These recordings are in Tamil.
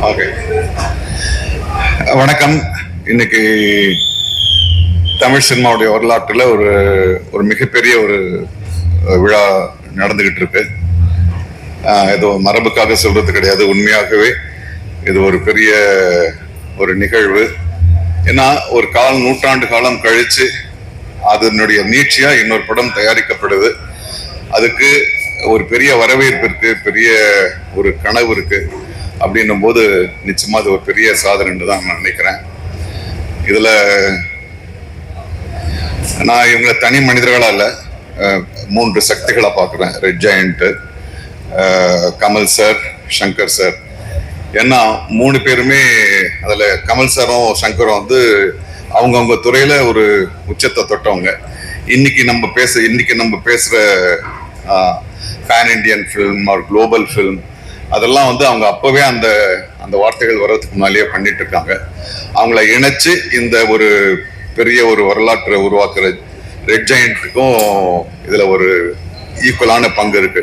ஓகே, வணக்கம். இன்னைக்கு தமிழ் சினிமாவுடைய வரலாற்றில் ஒரு மிகப்பெரிய ஒரு விழா நடந்துகிட்டு இருக்கு. ஏதோ மரபுக்காக சொல்றது கிடையாது, உண்மையாகவே இது ஒரு பெரிய ஒரு நிகழ்வு. ஏன்னா ஒரு நூற்றாண்டு காலம் கழிச்சு அதனுடைய நீட்சியா இன்னொரு படம் தயாரிக்கப்படுது. அதுக்கு ஒரு பெரிய வரவேற்பு இருக்கு, பெரிய ஒரு கனவு இருக்கு. அப்படின்னும் போது நிச்சயமா அது ஒரு பெரிய சாதனைன்னு தான் நான் நினைக்கிறேன். இதுல நான் இவங்க தனி மனிதர்களா இல்ல, 3 சக்திகளா பார்க்குறேன். Red giant, Kamal sir, Shankar sir. ஏன்னா 3 பேருமே அதுல கமல் சாரும் சங்கரும் வந்து அவங்கவுங்க துறையில ஒரு உச்சத்தை தொட்டவங்க. இன்னைக்கு நம்ம பேசுற pan Indian film or global film அதெல்லாம் வந்து அவங்க அப்பவே அந்த வார்த்தைகள் வர்றதுக்கு முன்னாலேயே பண்ணிட்டு இருக்காங்க. அவங்கள இணைச்சு இந்த ஒரு பெரிய ஒரு வரலாற்றை உருவாக்குற ரெட் ஜெயண்ட்டுக்கும் இதுல ஒரு ஈக்குவலான பங்கு இருக்கு.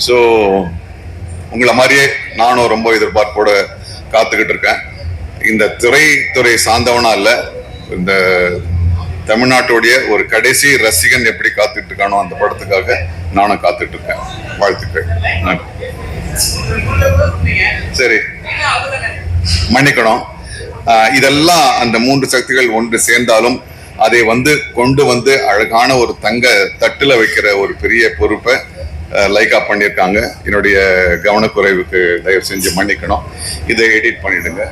ஸோ உங்களை மாதிரியே நானும் ரொம்ப எதிர்பார்ப்போட காத்துக்கிட்டு இருக்கேன். இந்த துறை சார்ந்தவனா இல்ல, இந்த தமிழ்நாட்டுடைய ஒரு கடைசி ரசிகன் எப்படி காத்துட்டு இருக்கானோ அந்த படத்துக்காக நானும் காத்துட்டு இருக்கேன். வாழ்த்துக்கள். சரி, மன்னிக்கணும். இதெல்லாம் அந்த 3 சக்திகள் ஒன்று சேர்ந்தாலும் அதை கொண்டு வந்து அழகான ஒரு தங்க தட்டுல வைக்கிற ஒரு பெரிய பொறுப்பை லைக்கா பண்ணியிருக்காங்க. என்னுடைய கவனக்குறைவுக்கு தயவு செஞ்சு மன்னிக்கணும். இதை எடிட் பண்ணிடுங்க.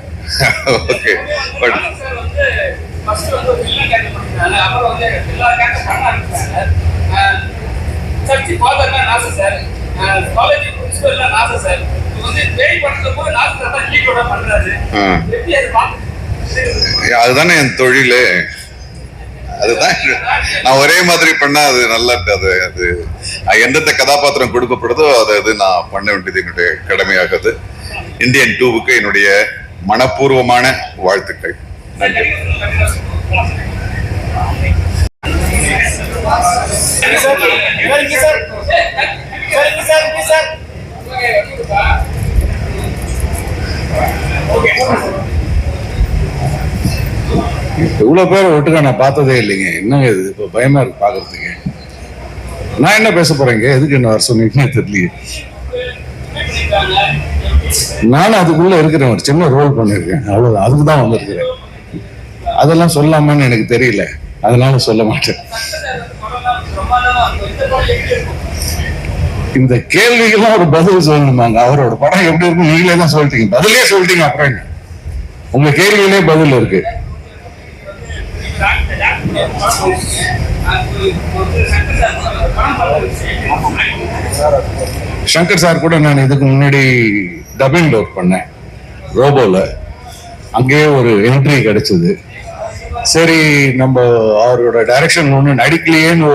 ஓகே. பட் அதுதானே என் தொழிலு. அதுதான் நான் ஒரே மாதிரி பண்ணா அது நல்லா இருக்காது. அது எந்தெந்த கதாபாத்திரம் கொடுக்கப்படுதோ அதை நான் பண்ண வேண்டியது என்னுடைய கடமையாகுது. இந்தியன் 2க்கு என்னுடைய மனப்பூர்வமான வாழ்த்துக்கள். நன்றி. இவ்வளவு பேரை ஒட்டுக்கா நான் பார்த்ததே இல்லைங்க. என்னங்க இது இப்போ பயமா இருக்கு பாக்குறதுக்கு. நான் என்ன பேச போறேங்க, எதுக்கு என்ன வர சொன்னீங்கன்னு தெரியலையே. நானும் அதுக்குள்ள இருக்கிறேன், ஒரு சின்ன ரோல் பண்ணிருக்கேன், அவ்வளவுதான். அதுக்கு தான் வந்திருக்கிறேன். அதெல்லாம் சொல்லாமான்னு எனக்கு தெரியல, அதனால சொல்ல மாட்டேன். இந்த கேள்விக்கெல்லாம் ஒரு பதில் சொல்லணுமாங்க. அவரோட படம் எப்படி இருக்கும் நீங்களே தான் சொல்லிட்டீங்க, பதிலே சொல்லிட்டீங்க. அப்புறம் என்ன, உங்க கேள்வியிலே பதில் இருக்கு. சங்கர் சார் கூட நான் இதுக்கு முன்னாடி டப்பிங் ஒர்க் பண்ணேன் ரோபோல. அங்கேயே ஒரு என்ட்ரி கிடைச்சது. சரி, நம்ம அவரோட டைரக்ஷன் ஒண்ணு நடிக்கலையேன்னு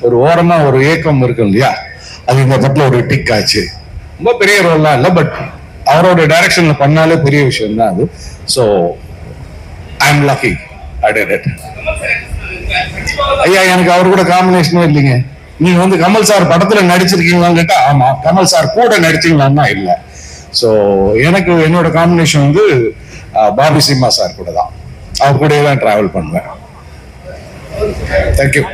ஒரு ஓரமா ஒரு ஏக்கம் இருக்கு இல்லையா, அது இந்த படத்துல ஒரு டிக் ஆச்சு. ரொம்ப பெரிய ரோல்லாம் இல்லை, பட் அவரோட டைரக்ஷன்ல பண்ணாலே பெரிய விஷயம் தான் அது. So I am lucky. ஐயா, எனக்கு அவர் கூட காம்பினேஷனே இல்லைங்க. நீங்க கமல் சார் படத்துல நடிச்சிருக்கீங்களான்னு கேட்டா ஆமா, கமல் சார் கூட நடிச்சீங்களான்னா இல்ல. ஸோ எனக்கு என்னோட காம்பினேஷன் பாபி சிம்மா சார் கூட தான். அவர் கூட தான் டிராவல் பண்ணுவேன். தேங்க்யூ.